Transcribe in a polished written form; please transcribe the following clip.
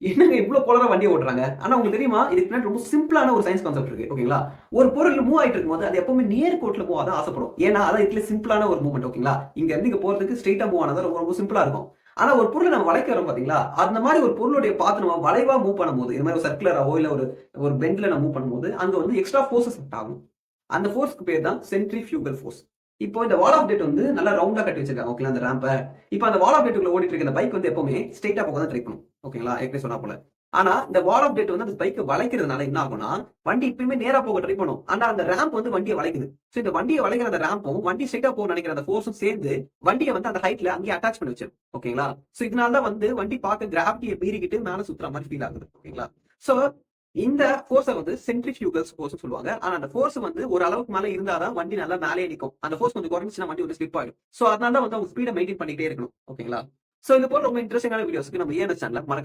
என்னங்க இவ்ளோ போலரா வண்டிய ஓட்டுறாங்க? ஆனா உங்களுக்கு தெரியுமா? இதுக்கு பின்னாடி ரொம்ப சிம்பிளான ஒரு சயன்ஸ் கான்செப்ட் இருக்கு. ஓகேங்களா? ஒரு பொருள் மூவ் ஆயிட்டு இருக்கும்போது, அது எப்பவுமே நேர் கோட்டுல மூவ் ஆக ஆசைப்படும். ஏன்னா, அதான் இருக்கிற சிம்பிளான ஒரு மூவ்மெண்ட். ஓகேங்களா? இங்க இருந்து இங்க போறதுக்கு ஸ்ட்ரெய்ட்டா மூவ் ஆனா தான் ரொம்ப ரொம்ப சிம்பிளா இருக்கும். ஆனா ஒரு பொருள நம்ம வளைக்கிறோம் பார்த்தீங்களா? அந்த மாரி ஒரு பொருளுடைய பாத் நம்ம வளைவா மூவ் பண்ணும்போது, இந்த மாரி ஒரு சர்க்குலராவோ இல்ல ஒரு ஒரு பெண்ட்ல நான் மூவ் பண்ணும்போது, அங்க வந்து எக்ஸ்ட்ரா ஃபோர்ஸஸ் ஆக்ட் ஆகும். அந்த ஃபோர்ஸ்க்கு பேர் தான் சென்ட்ரிஃபியூகல் ஃபோர்ஸ். இப்போ இந்த வால் ஆஃப் டேட் வந்து நல்லா ரவுண்டா கட்டி வச்சிருக்காங்க. ஓகேங்களா? அந்த ராம்ப. இப்ப அந்த வால் ஆஃப் டேட்க்குள்ள ஓடிட்டு இருக்க இந்த பைக் வந்து எப்பவுமே ஸ்ட்ரெய்ட்டா போக தான் ட்ரை பண்ணும். ஓகேங்களா? ஏற்கனவே சொன்னா போல. ஆனா இந்த வால் ஆஃப் டேட் வந்து அந்த பைக்க வளைக்கிறதுனால என்ன ஆகும்னா, வண்டி எப்பயுமே நேரா போக ட்ரை பண்ணும். ஆனா அந்த ராம்ப் வந்து வண்டிய வளைக்குது. சோ இந்த வண்டிய வளைக்கிற அந்த ராம்பும், வண்டி ஸ்ட்ரெய்ட்டா போகணும்னு நெனைக்கிற அந்த ஃபோர்ஸும் சேர்ந்து, வண்டிய வந்து அந்த ஹைட்ல அங்கேயே அட்டாச் பண்ணி வச்சிரும். ஓகேங்களா? சோ இதனால தான் வந்து வண்டி பார்க்க கிராவிட்டிய மீறிக்கிட்டு மேல சுத்துற மாரி ஃபீல் ஆகுது. ஓகேங்களா? சோ இந்த ஃபோர்ஸ வந்து சென்ட்ரிஃபியூகல் ஃபோர்ஸ்ன்னு சொல்லுவாங்க. ஆனா அந்த ஃபோர்ஸ் வந்து ஒரு அளவுக்கு மேல இருந்தா தான் வண்டி நல்லா மேலயே நிக்கும். அந்த ஃபோர்ஸ் கொஞ்சம் குறைஞ்சுச்சுனா வண்டி வந்து ஸ்லிப் ஆயிடும். சோ அதனால தான் வந்து அவங்க ஸ்பீட மெயின்டெயின் பண்ணிட்டே இருக்கணும். ஓகேங்களா? சோ இது போல ரொம்ப இன்ட்ரஸ்டிங்கான வீடியோஸ்க்கு நம்ம ஏஎன்எஸ் சேனல மறக்காம